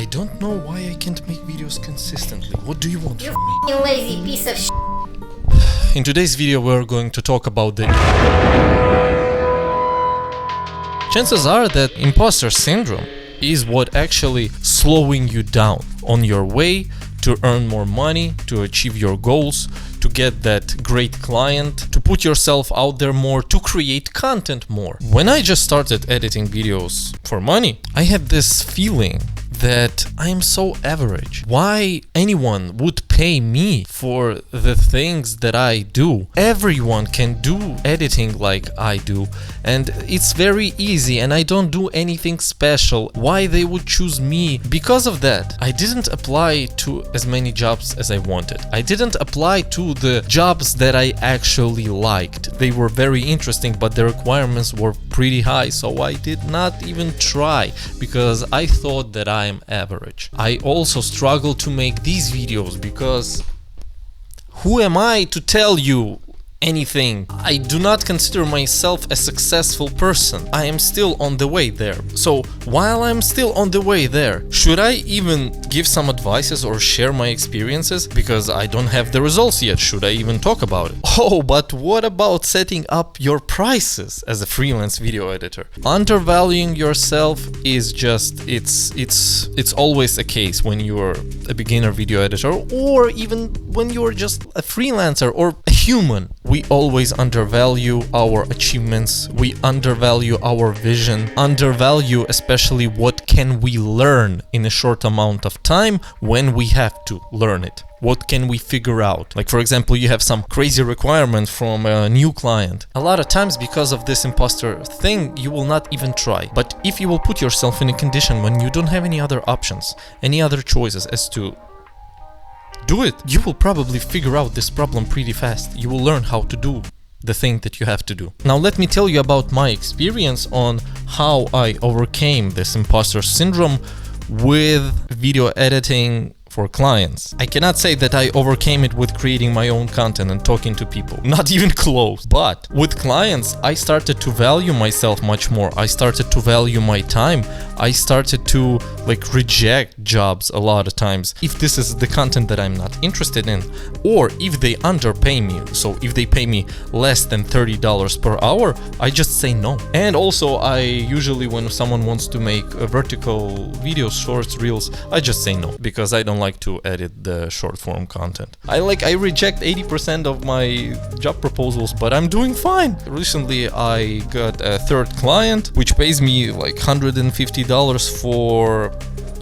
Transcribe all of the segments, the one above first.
I don't know why I can't make videos consistently. What do you want You from me? f***ing lazy piece of shit. In today's video we're going to talk about the... Chances are that imposter syndrome is what actually slowing you down on your way to earn more money, to achieve your goals, to get that great client, to put yourself out there more, to create content more. When I just started editing videos for money, I had this feeling that I'm so average. Why anyone would pay me for the things that I do? Everyone can do editing like I do, and it's very easy and I don't do anything special. Why they would choose me? Because of that, I didn't apply to as many jobs as I wanted. I didn't apply to the jobs that I actually liked. They were very interesting, but the requirements were pretty high, so I did not even try because I thought that I'm average. I also struggle to make these videos because who am I to tell you anything? I do not consider myself a successful person. I am still on the way there. So while I'm still on the way there, should I even give some advices or share my experiences? Because I don't have the results yet. Should I even talk about it? Oh, but what about setting up your prices as a freelance video editor? Undervaluing yourself is just, it's always a case when you're a beginner video editor, or even when you're just a freelancer or a human. We always undervalue our achievements, we undervalue our vision, undervalue especially what can we learn in a short amount of time when we have to learn it. What can we figure out? Like, for example, you have some crazy requirement from a new client. A lot of times because of this imposter thing, you will not even try. But if you will put yourself in a condition when you don't have any other options, any other choices as to do it, you will probably figure out this problem pretty fast. You will learn how to do the thing that you have to do. Now let me tell you about my experience on how I overcame this imposter syndrome with video editing for clients. I cannot say that I overcame it with creating my own content and talking to people, not even close. But with clients, I started to value myself much more. I started to value my time. I started to reject jobs a lot of times if this is the content that I'm not interested in, or if they underpay me. So if they pay me less than $30 per hour, I just say no. And also I usually, when someone wants to make a vertical videos, shorts, reels, I just say no because I don't like to edit the short form content. I reject 80% of my job proposals, but I'm doing fine. Recently I got a third client which pays me like $150 for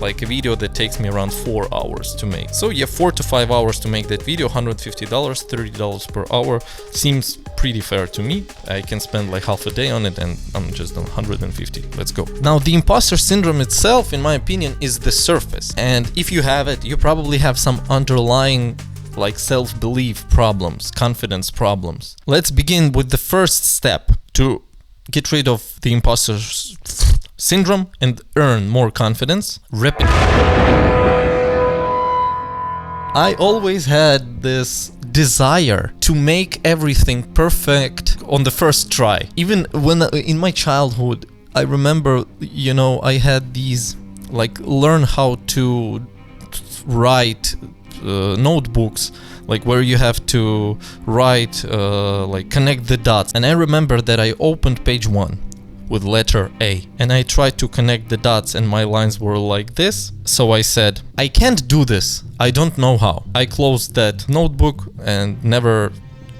like a video that takes me around 4 hours to make. So yeah, 4 to 5 hours to make that video, $150, $30 per hour seems pretty fair to me. I can spend like half a day on it and I'm just on 150. Let's go. Now the imposter syndrome itself, in my opinion, is the surface. And if you have it, you probably have some underlying like self-belief problems, confidence problems. Let's begin with the first step to get rid of the imposter syndrome and earn more confidence. Rep it. I always had this desire to make everything perfect on the first try. Even when in my childhood, I remember, I had these learn how to write notebooks, where you have to write, connect the dots. And I remember that I opened page 1 with letter A and I tried to connect the dots and my lines were like this. So I said, I can't do this. I don't know how. I closed that notebook and never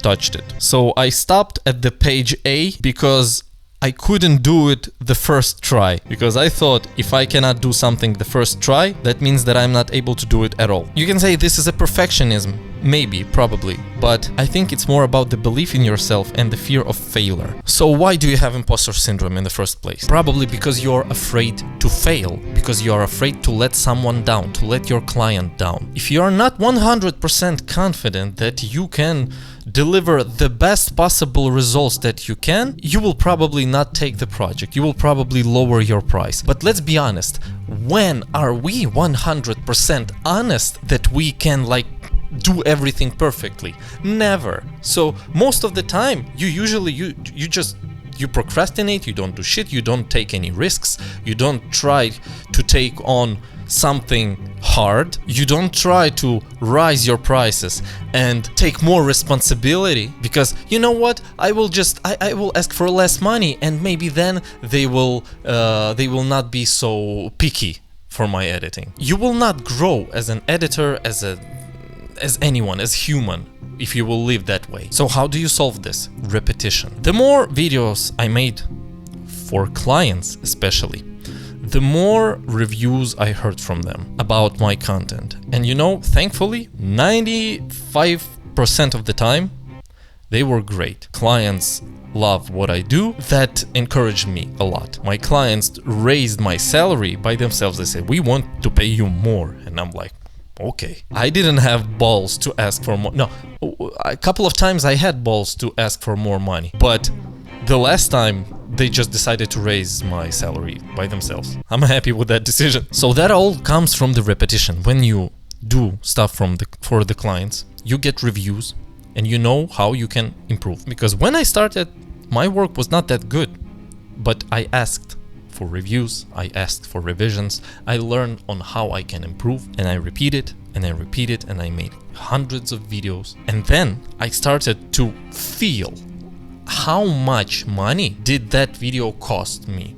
touched it. So I stopped at the page A because I couldn't do it the first try, because I thought if I cannot do something the first try, that means that I'm not able to do it at all. You can say this is a perfectionism, maybe, probably, but I think it's more about the belief in yourself and the fear of failure. So why do you have imposter syndrome in the first place? Probably because you're afraid to fail, because you're afraid to let someone down, to let your client down. If you are not 100% confident that you can deliver the best possible results that you can, you will probably not take the project. You will probably lower your price. But let's be honest, when are we 100% honest that we can do everything perfectly? Never. So most of the time, you procrastinate, you don't do shit, you don't take any risks, you don't try to take on something hard, you don't try to rise your prices and take more responsibility, because you know what, I will ask for less money, and maybe then they will not be so picky for my editing. You will not grow as an editor, as anyone, as human, if you will live that way. So how do you solve this? Repetition. The more videos I made for clients especially, the more reviews I heard from them about my content. And you know, thankfully, 95% of the time, they were great. Clients love what I do. That encouraged me a lot. My clients raised my salary by themselves. They said, we want to pay you more. And I'm like, okay. I didn't have balls to ask for more. No, a couple of times I had balls to ask for more money, but the last time they just decided to raise my salary by themselves. I'm happy with that decision. So that all comes from the repetition. When you do stuff for the clients, you get reviews and you know how you can improve. Because when I started, my work was not that good, but I asked for reviews, I asked for revisions, I learned on how I can improve, and I repeated and I repeated, and I made hundreds of videos. And then I started to feel how much money did that video cost me.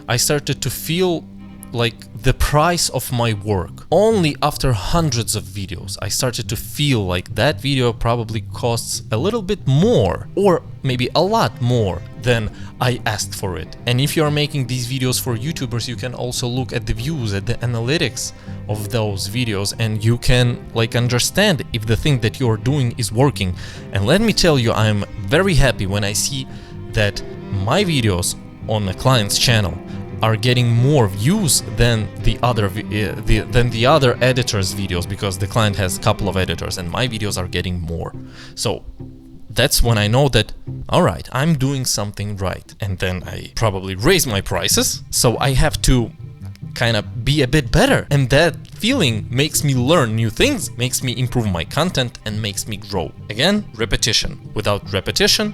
I started to feel like the price of my work. Only after hundreds of videos, I started to feel like that video probably costs a little bit more, or maybe a lot more than I asked for it. And if you are making these videos for YouTubers, you can also look at the views, at the analytics of those videos, and you can understand if the thing that you're doing is working. And let me tell you, I'm very happy when I see that my videos on a client's channel are getting more views than the other editors' videos, because the client has a couple of editors and my videos are getting more. So that's when I know that, all right, I'm doing something right. And then I probably raise my prices, so I have to kind of be a bit better. And that feeling makes me learn new things, makes me improve my content, and makes me grow. Again, repetition. Without repetition,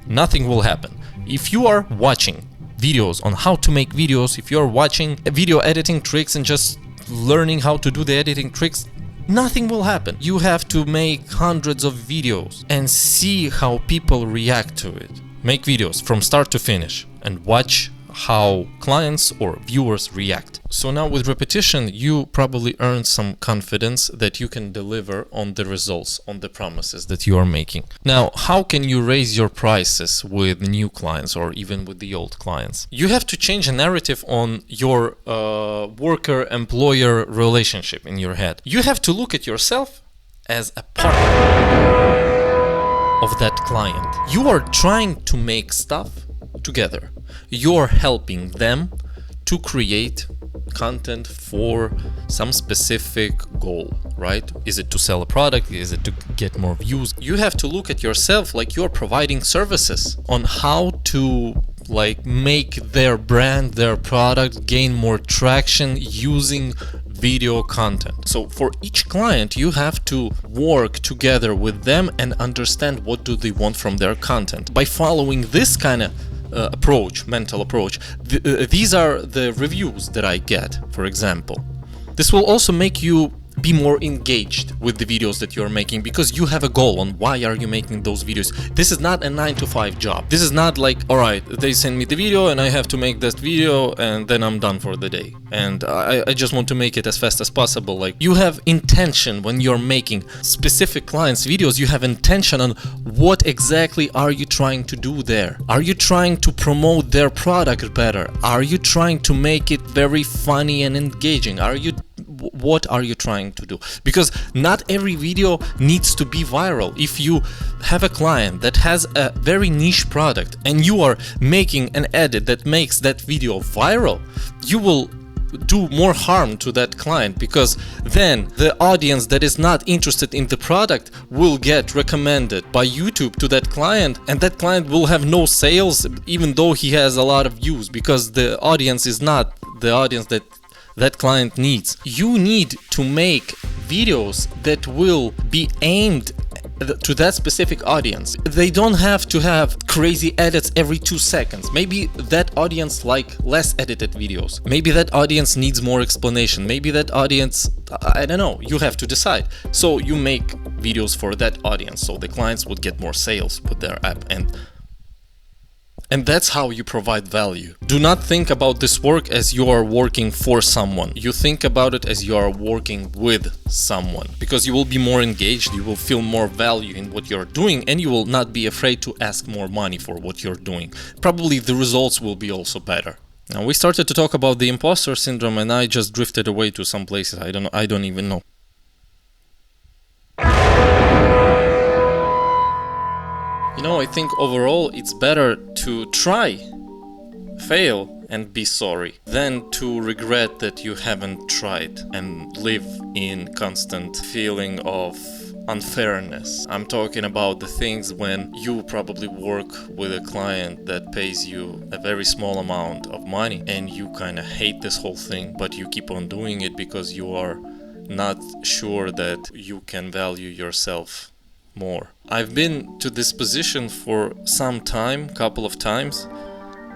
nothing will happen. If you are watching videos on how to make videos, if you're watching video editing tricks and just learning how to do the editing tricks, nothing will happen. You have to make hundreds of videos and see how people react to it. Make videos from start to finish and watch how clients or viewers react. So now with repetition, you probably earn some confidence that you can deliver on the results, on the promises that you are making. Now, how can you raise your prices with new clients or even with the old clients? You have to change a narrative on your worker-employer relationship in your head. You have to look at yourself as a partner of that client. You are trying to make stuff together. You're helping them to create content for some specific goal, right? Is it to sell a product? Is it to get more views? You have to look at yourself like you're providing services on how to make their brand, their product gain more traction using video content. So for each client, you have to work together with them and understand what do they want from their content. By following this kind of mental approach, these are the reviews that I get, for example. This will also make you be more engaged with the videos that you're making, because you have a goal on why are you making those videos. This is not a 9-to-5 job. This is not like, all right, they send me the video and I have to make this video and then I'm done for the day. And I just want to make it as fast as possible. Like, you have intention when you're making specific clients' videos. You have intention on what exactly are you trying to do there. Are you trying to promote their product better? Are you trying to make it very funny and engaging? What are you trying to do? Because not every video needs to be viral. If you have a client that has a very niche product and you are making an edit that makes that video viral, you will do more harm to that client, because then the audience that is not interested in the product will get recommended by YouTube to that client, and that client will have no sales even though he has a lot of views, because the audience is not the audience that client needs. You need to make videos that will be aimed to that specific audience. They don't have to have crazy edits every 2 seconds. Maybe that audience like less edited videos. Maybe that audience needs more explanation. Maybe that audience, I don't know, you have to decide. So you make videos for that audience, so the clients would get more sales with their app, and that's how you provide value. Do not think about this work as you are working for someone. You think about it as you are working with someone, because you will be more engaged, you will feel more value in what you're doing, and you will not be afraid to ask more money for what you're doing. Probably the results will be also better. Now, we started to talk about the imposter syndrome, and I just drifted away to some places I don't even know. You know, I think overall it's better to try, fail, and be sorry than to regret that you haven't tried and live in constant feeling of unfairness. I'm talking about the things when you probably work with a client that pays you a very small amount of money and you kind of hate this whole thing, but you keep on doing it because you are not sure that you can value yourself more. I've been to this position for some time, couple of times,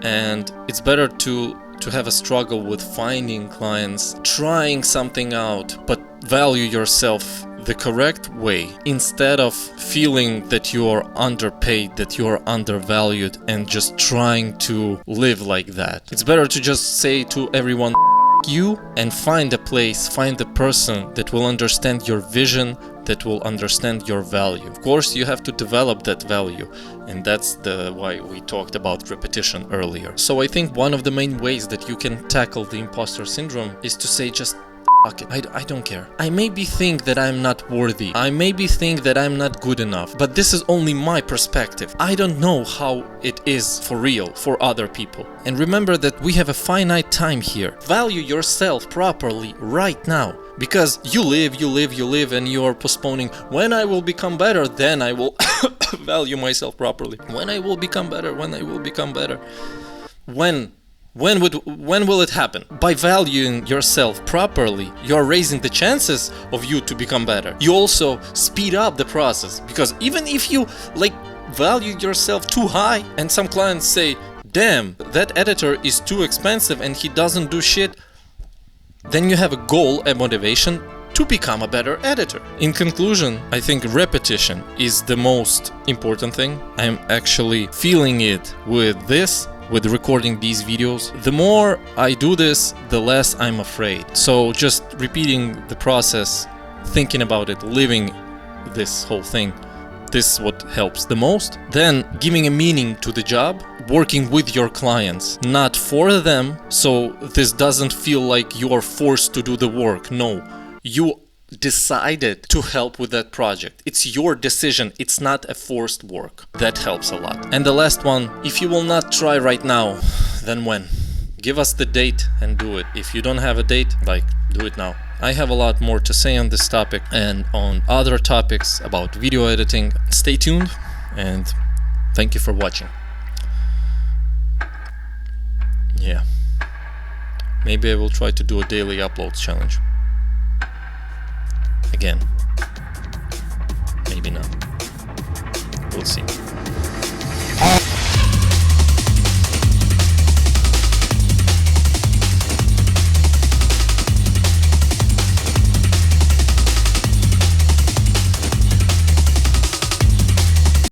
and it's better to have a struggle with finding clients, trying something out, but value yourself the correct way instead of feeling that you are underpaid, that you are undervalued, and just trying to live like that. It's better to just say to everyone you and find a place, find the person that will understand your vision, that will understand your value. Of course, you have to develop that value, and that's why we talked about repetition earlier. So I think one of the main ways that you can tackle the imposter syndrome is to say just fuck it, I don't care. I maybe think that I'm not worthy. I maybe think that I'm not good enough, but this is only my perspective. I don't know how it is for real for other people. And remember that we have a finite time here. Value yourself properly right now. Because you live, and you are postponing. When I will become better, then I will value myself properly. When I will become better. When will it happen? By valuing yourself properly, you're raising the chances of you to become better. You also speed up the process, because even if you value yourself too high, and some clients say, damn, that editor is too expensive and he doesn't do shit, then you have a goal and motivation to become a better editor. In conclusion, I think repetition is the most important thing. I'm actually feeling it with recording these videos. The more I do this, the less I'm afraid. So just repeating the process, thinking about it, living this whole thing, this is what helps the most. Then giving a meaning to the job, working with your clients, not for them, so this doesn't feel like you are forced to do the work. No, you decided to help with that project. It's your decision, it's not a forced work. That helps a lot. And the last one, if you will not try right now, then when? Give us the date and do it. If you don't have a date, do it now. I have a lot more to say on this topic and on other topics about video editing. Stay tuned, and thank you for watching. Yeah. Maybe I will try to do a daily uploads challenge. Again. Maybe not. We'll see.